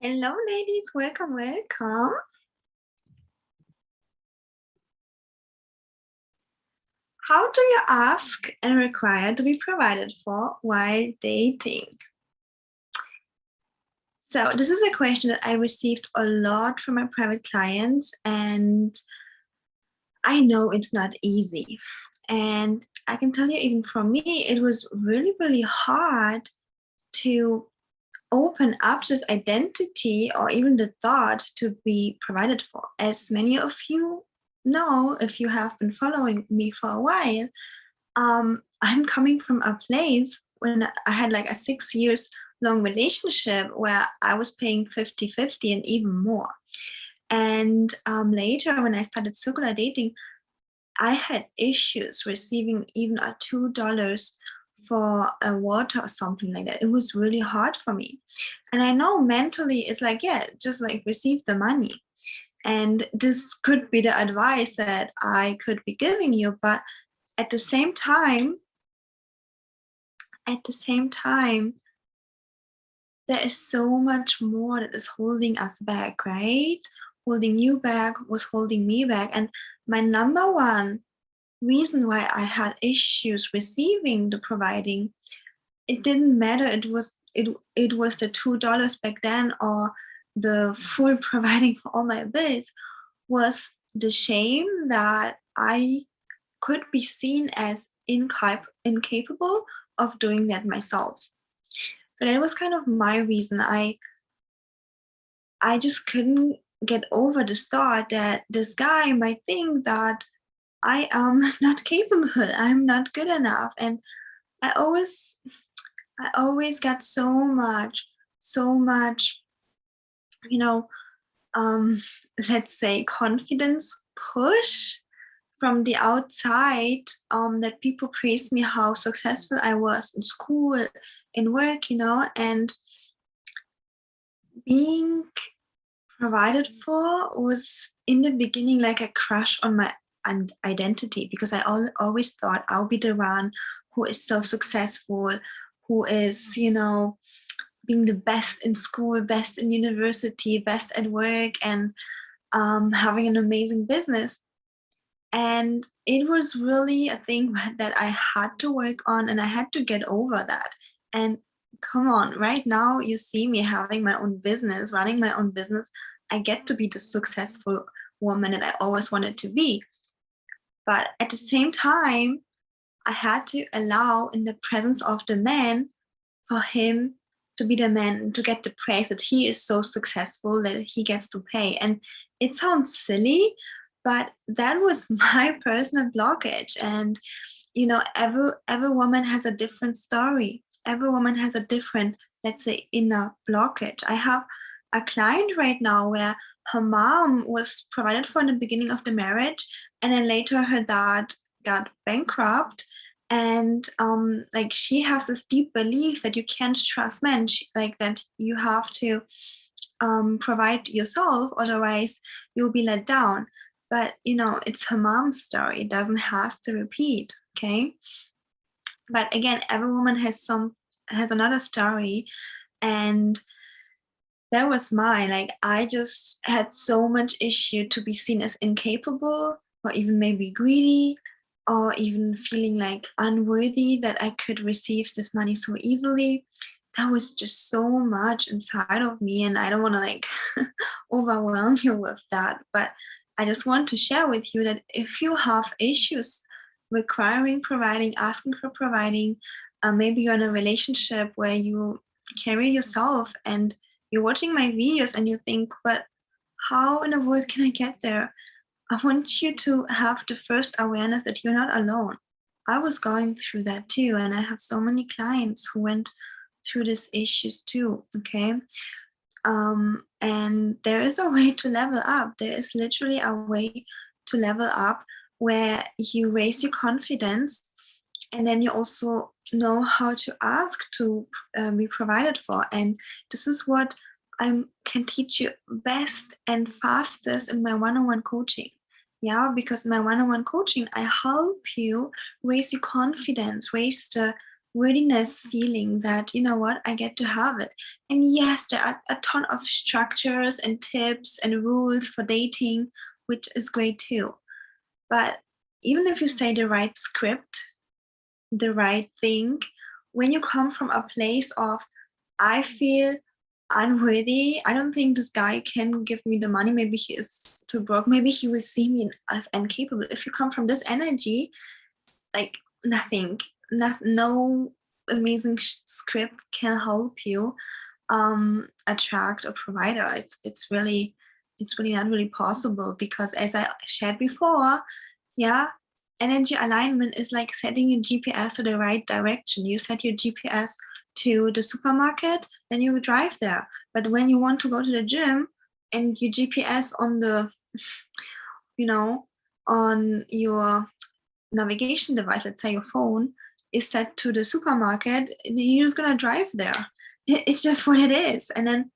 Hello, ladies. Welcome, welcome. How do you ask and require to be provided for while dating? So this is a question that I received a lot from my private clients, and I know it's not easy. And I can tell you, even for me, it was really, really hard to open up this identity or even the thought to be provided for. As many of you know, if you have been following me for a while, I'm coming from a place when I had like a 6 years long relationship where I was paying 50-50 and even more. And later, when I started circular dating, I had issues receiving even a $2 for a water or something like that. It was really hard for me. And I know mentally it's like, yeah, just like receive the money. And this could be the advice that I could be giving you. But at the same time, there is so much more that is holding us back, right? Holding you back was holding me back. And my number one reason why I had issues receiving the providing, it didn't matter. It was the $2 back then or the full providing for all my bills, was the shame that I could be seen as incapable of doing that myself. So that was kind of my reason. I just couldn't get over this thought that this guy might think that I am not capable, I'm not good enough. And I always got so much, you know, let's say confidence push from the outside, that people praised me how successful I was in school, in work, and being provided for was in the beginning like a crush on my identity, because I always thought I'll be the one who is so successful, who is, being the best in school, best in university, best at work, and having an amazing business. And it was really a thing that I had to work on, and I had to get over that. And come on, right now you see me having my own business, running my own business. I get to be the successful woman that I always wanted to be. But at the same time, I had to allow, in the presence of the man, for him to be the man, to get the praise that he is so successful that he gets to pay. And it sounds silly, but that was my personal blockage. And every woman has a different story. Every woman has a different, let's say, inner blockage. I have a client right now where her mom was provided for in the beginning of the marriage, and then later her dad got bankrupt. And like, she has this deep belief that you can't trust men, like that you have to provide yourself, otherwise you'll be let down. But it's her mom's story. It doesn't have to repeat. Okay. But again, every woman has another story, and that was mine. Like, I just had so much issue to be seen as incapable, or even maybe greedy, or even feeling like unworthy that I could receive this money so easily. That was just so much inside of me, and I don't want to like overwhelm you with that, but I just want to share with you that if you have issues requiring providing, asking for providing, maybe you're in a relationship where you carry yourself and you're watching my videos and you think, but how in the world can I get there? I want you to have the first awareness that you're not alone. I was going through that too, and I have so many clients who went through these issues too, okay? And there is a way to level up. There is literally a way to level up where you raise your confidence, and then you also know how to ask to be provided for. And this is what I can teach you best and fastest in my one-on-one coaching. Yeah, because in my one-on-one coaching, I help you raise your confidence, raise the worthiness feeling that, you know what, I get to have it. And yes, there are a ton of structures and tips and rules for dating, which is great too. But even if you say the right script, the right thing, when you come from a place of, I feel unworthy, I don't think this guy can give me the money, maybe he is too broke, maybe he will see me as incapable. If you come from this energy, like nothing, no amazing script can help you attract a provider. It's really not really possible, because as I shared before, yeah, energy alignment is like setting your GPS to the right direction. You set your GPS to the supermarket, then you drive there. But when you want to go to the gym and your GPS on the, you know, on your navigation device, let's say your phone, is set to the supermarket, you're just gonna drive there. It's just what it is. And then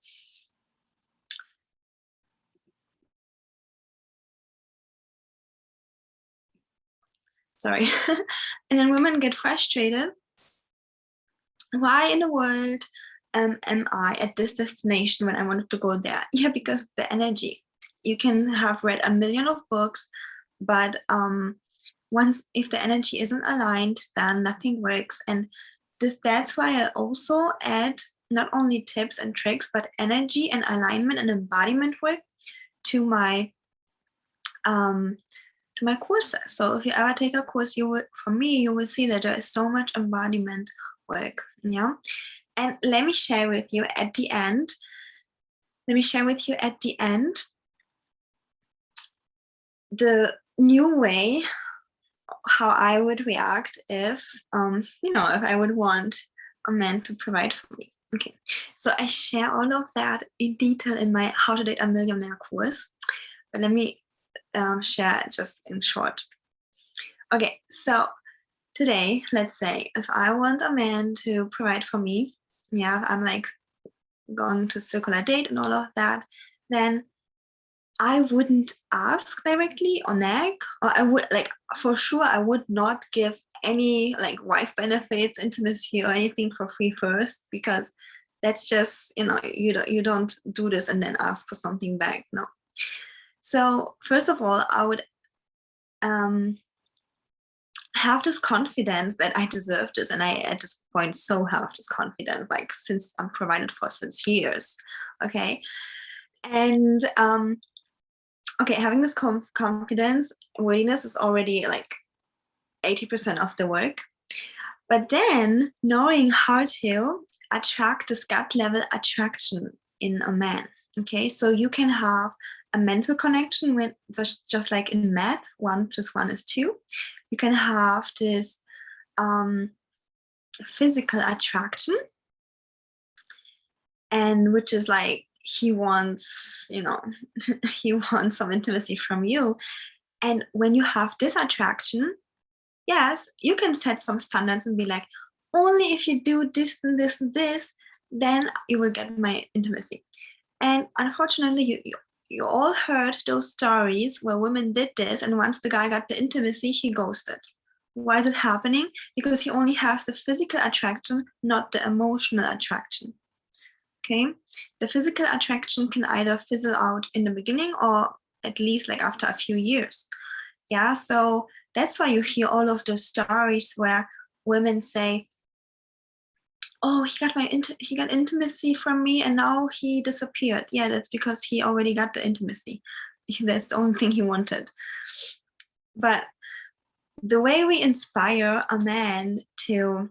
sorry. And then women get frustrated. Why in the world am I at this destination when I wanted to go there? Yeah, because the energy. You can have read a million of books, but once, if the energy isn't aligned, then nothing works. And that's why I also add not only tips and tricks, but energy and alignment and embodiment work to my courses. So if you ever take a course, you will, from me, you will see that there is so much embodiment work. Yeah. And let me share with you at the end. The new way how I would react if, if I would want a man to provide for me. Okay, so I share all of that in detail in my How to Date a Millionaire course, but let me share just in short. Okay, so today, let's say if I want a man to provide for me, yeah, I'm like going to circular date and all of that, then I wouldn't ask directly or nag, or I would, like, for sure, I would not give any like wife benefits, intimacy, or anything for free first, because that's just, you don't do this and then ask for something back. No. So first of all, I would have this confidence that I deserve this, and I at this point so have this confidence, like since I'm provided for since years. Okay, and okay, having this confidence, worthiness is already like 80% of the work. But then knowing how to attract this gut level attraction in a man. Okay, so you can have a mental connection with, just like in math, 1 + 1 is 2. You can have this physical attraction, and which is like he wants, he wants some intimacy from you. And when you have this attraction, yes, you can set some standards and be like, only if you do this and this and this, then you will get my intimacy. And unfortunately, you all heard those stories where women did this, and once the guy got the intimacy, he ghosted. Why is it happening? Because he only has the physical attraction, not the emotional attraction. Okay, the physical attraction can either fizzle out in the beginning or at least like after a few years. Yeah, so that's why you hear all of those stories where women say, oh, he got intimacy from me and now he disappeared. Yeah, that's because he already got the intimacy. That's the only thing he wanted. But the way we inspire a man to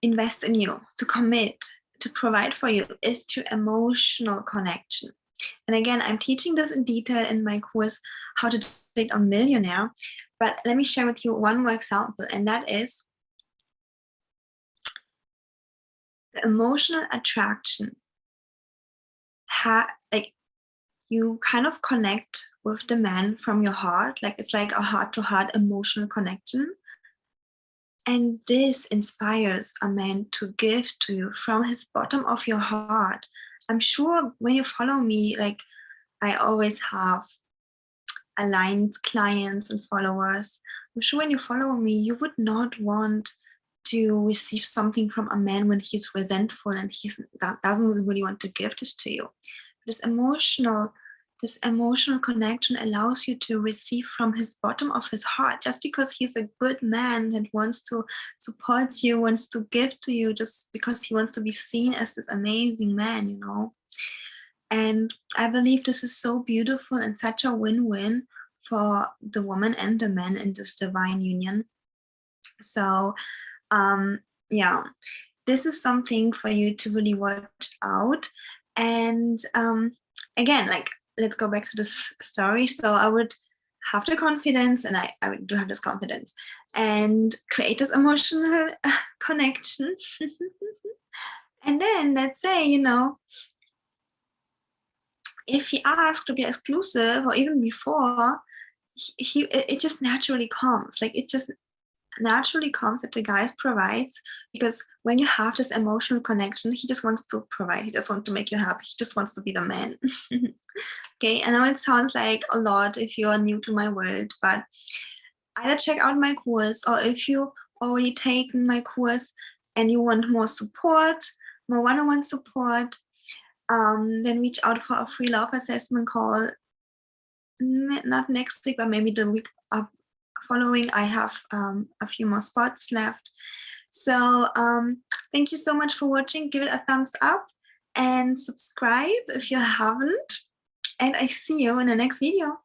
invest in you, to commit, to provide for you, is through emotional connection. And again, I'm teaching this in detail in my course, How to Date a Millionaire. But let me share with you one more example, and that is the emotional attraction. Like, you kind of connect with the man from your heart, like it's like a heart-to-heart emotional connection. And this inspires a man to give to you from his bottom of your heart. I'm sure when you follow me, like I always have aligned clients and followers. I'm sure when you follow me, you would not want to receive something from a man when he's resentful and doesn't really want to give this to you. This emotional connection allows you to receive from his bottom of his heart, just because he's a good man that wants to support you, wants to give to you, just because he wants to be seen as this amazing man, you know. And I believe this is so beautiful and such a win-win for the woman and the man in this divine union. So yeah, this is something for you to really watch out. And again, like, let's go back to this story. So I would have the confidence, and I do have this confidence, and create this emotional connection. And then let's say, you know, if he asks to be exclusive, or even before, it just naturally comes. Like, it just naturally comes that the guy provides, because when you have this emotional connection, he just wants to provide. He just wants to make you happy. He just wants to be the man. Okay, I know it sounds like a lot if you are new to my world, but either check out my course, or if you already taken my course and you want more support, more one-on-one support, then reach out for a free love assessment call. Not next week, but maybe the week following. I have a few more spots left. So thank you so much for watching. Give it a thumbs up and subscribe if you haven't. And I see you in the next video.